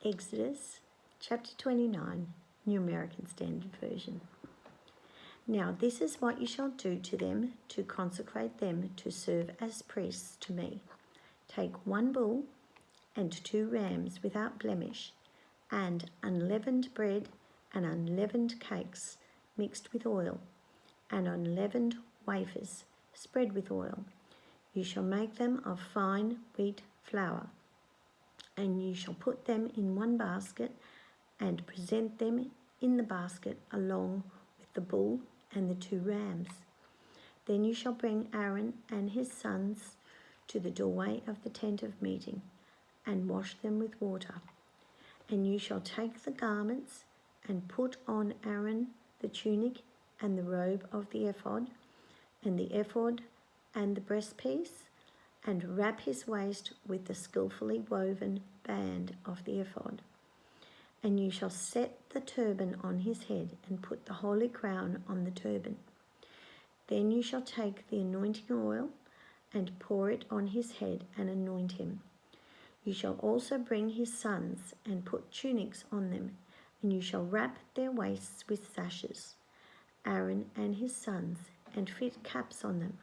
Exodus chapter 29, New American Standard Version. Now this is what you shall do to them to consecrate them to serve as priests to me. Take 1 bull and 2 rams without blemish, and unleavened bread and unleavened cakes mixed with oil, and unleavened wafers spread with oil. You shall make them of fine wheat flour, and you shall put them in 1 basket and present them in the basket along with the bull and the 2 rams. Then you shall bring Aaron and his sons to the doorway of the tent of meeting and wash them with water. And you shall take the garments and put on Aaron the tunic and the robe of the ephod, and the ephod and the breastpiece, and wrap his waist with the skillfully woven band of the ephod. And you shall set the turban on his head and put the holy crown on the turban. Then you shall take the anointing oil and pour it on his head and anoint him. You shall also bring his sons and put tunics on them, and you shall wrap their waists with sashes, Aaron and his sons, and fit caps on them.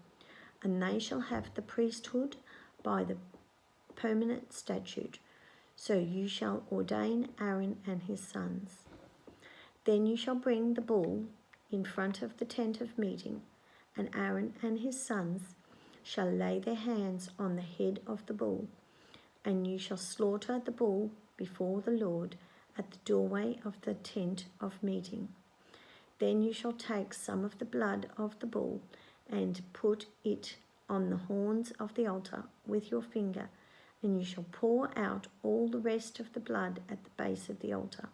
And they shall have the priesthood by the permanent statute. So you shall ordain Aaron and his sons. Then you shall bring the bull in front of the tent of meeting, and Aaron and his sons shall lay their hands on the head of the bull, and you shall slaughter the bull before the Lord at the doorway of the tent of meeting. Then you shall take some of the blood of the bull and put it on the horns of the altar with your finger, and you shall pour out all the rest of the blood at the base of the altar.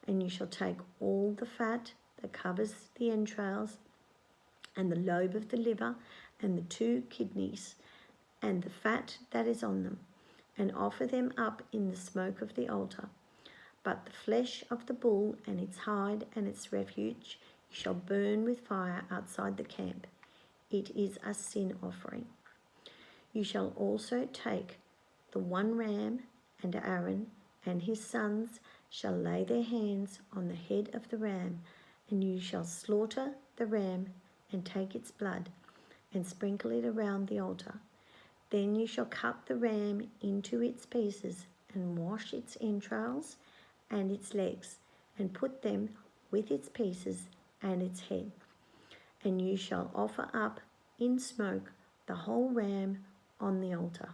And you shall take all the fat that covers the entrails, and the lobe of the liver, and the 2 kidneys, and the fat that is on them, and offer them up in the smoke of the altar. But the flesh of the bull and its hide and its refuge you shall burn with fire outside the camp. It is a sin offering. You shall also take the 1 ram, and Aaron and his sons shall lay their hands on the head of the ram, and you shall slaughter the ram and take its blood and sprinkle it around the altar. Then you shall cut the ram into its pieces and wash its entrails and its legs, and put them with its pieces and its head. And you shall offer up in smoke the whole ram on the altar.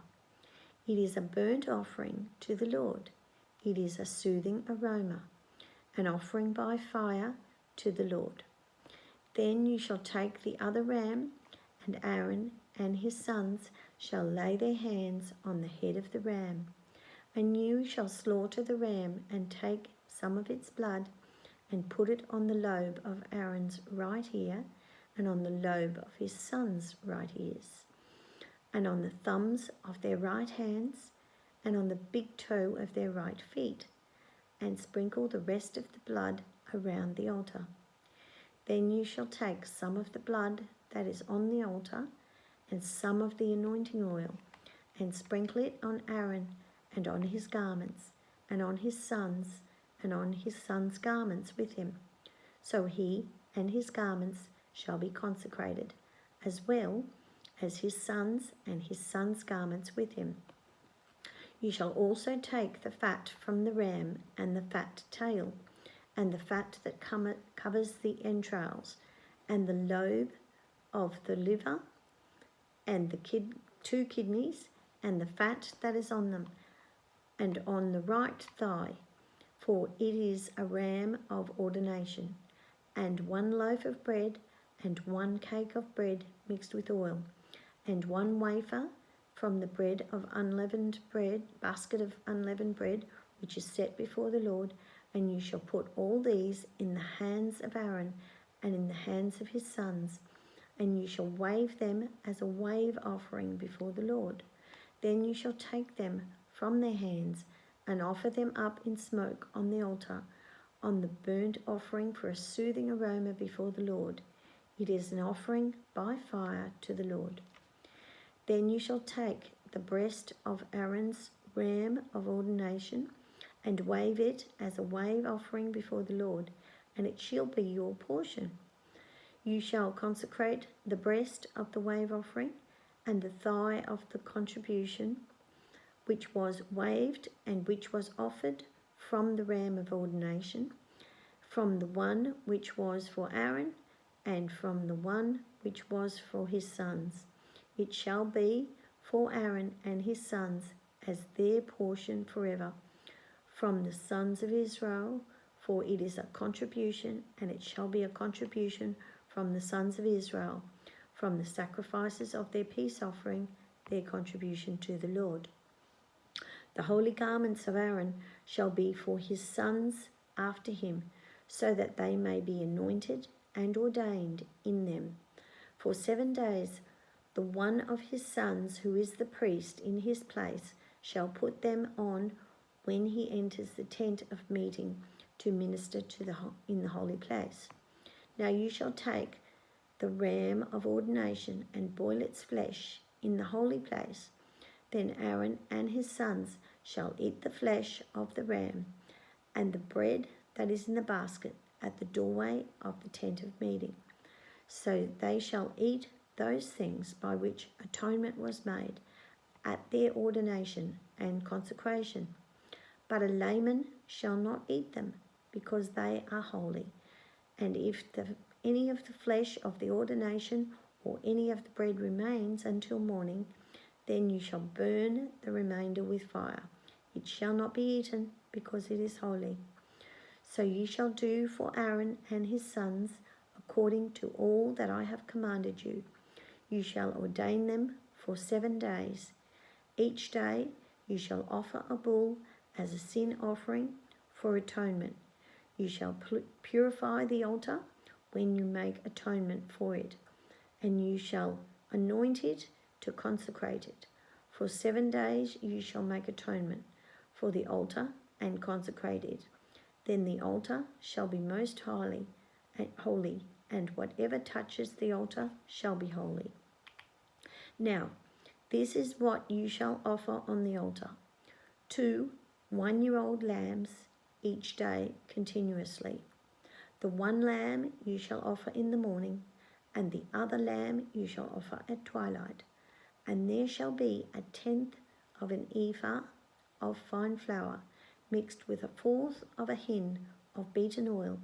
It is a burnt offering to the Lord. It is a soothing aroma, an offering by fire to the Lord. Then you shall take the other ram, and Aaron and his sons shall lay their hands on the head of the ram. And you shall slaughter the ram and take some of its blood and put it on the lobe of Aaron's right ear, and on the lobe of his sons' right ears, and on the thumbs of their right hands, and on the big toe of their right feet, and sprinkle the rest of the blood around the altar. Then you shall take some of the blood that is on the altar, and some of the anointing oil, and sprinkle it on Aaron and on his garments, and on his sons, and on his sons' garments with him. So he and his garments shall be consecrated, as well as his sons and his sons' garments with him. You shall also take the fat from the ram, and the fat tail, and the fat that covers the entrails, and the lobe of the liver, and the 2 kidneys, and the fat that is on them, and on the right thigh, for it is a ram of ordination, and 1 loaf of bread, and 1 cake of bread mixed with oil, and 1 wafer from the bread of unleavened bread, basket of unleavened bread, which is set before the Lord. And you shall put all these in the hands of Aaron and in the hands of his sons, and you shall wave them as a wave offering before the Lord. Then you shall take them from their hands and offer them up in smoke on the altar, on the burnt offering for a soothing aroma before the Lord. It is an offering by fire to the Lord. Then you shall take the breast of Aaron's ram of ordination and wave it as a wave offering before the Lord, and it shall be your portion. You shall consecrate the breast of the wave offering and the thigh of the contribution, which was waved and which was offered from the ram of ordination, from the one which was for Aaron, and from the one which was for his sons. It shall be for Aaron and his sons as their portion forever, from the sons of Israel, for it is a contribution, and it shall be a contribution from the sons of Israel, from the sacrifices of their peace offering, their contribution to the Lord. The holy garments of Aaron shall be for his sons after him, so that they may be anointed and ordained in them. For 7 days the one of his sons, who is the priest in his place, shall put them on when he enters the tent of meeting to minister in the holy place. Now you shall take the ram of ordination and boil its flesh in the holy place. Then Aaron and his sons shall eat the flesh of the ram and the bread that is in the basket at the doorway of the tent of meeting. So they shall eat those things by which atonement was made at their ordination and consecration. But a layman shall not eat them, because they are holy. And if any of the flesh of the ordination or any of the bread remains until morning, then you shall burn the remainder with fire. It shall not be eaten, because it is holy. So you shall do for Aaron and his sons according to all that I have commanded you. You shall ordain them for 7 days. Each day you shall offer a bull as a sin offering for atonement. You shall purify the altar when you make atonement for it, and you shall anoint it to consecrate it. For 7 days you shall make atonement for the altar and consecrate it. Then the altar shall be most holy, and whatever touches the altar shall be holy. Now, this is what you shall offer on the altar: 2 one-year-old lambs each day continuously. The one lamb you shall offer in the morning, and the other lamb you shall offer at twilight. And there shall be 1/10 of an ephah of fine flour, mixed with 1/4 of a hin of beaten oil,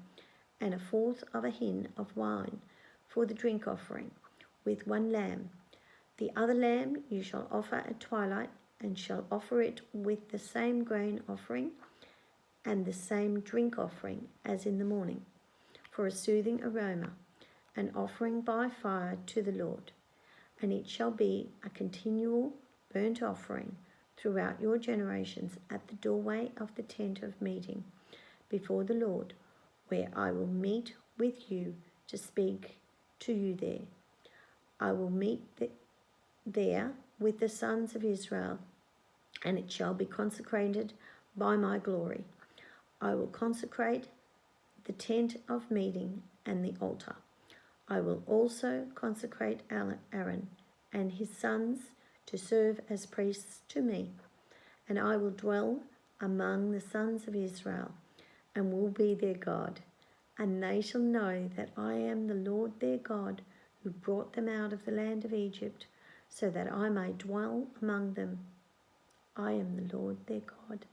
and 1/4 of a hin of wine for the drink offering, with one lamb. The other lamb you shall offer at twilight, and shall offer it with the same grain offering and the same drink offering as in the morning, for a soothing aroma, an offering by fire to the Lord. And it shall be a continual burnt offering throughout your generations at the doorway of the tent of meeting before the Lord, where I will meet with you to speak to you there. I will meet there with the sons of Israel, and it shall be consecrated by my glory. I will consecrate the tent of meeting and the altar. I will also consecrate Aaron and his sons to serve as priests to me, and I will dwell among the sons of Israel and will be their God, and they shall know that I am the Lord their God, who brought them out of the land of Egypt, so that I may dwell among them. I am the Lord their God.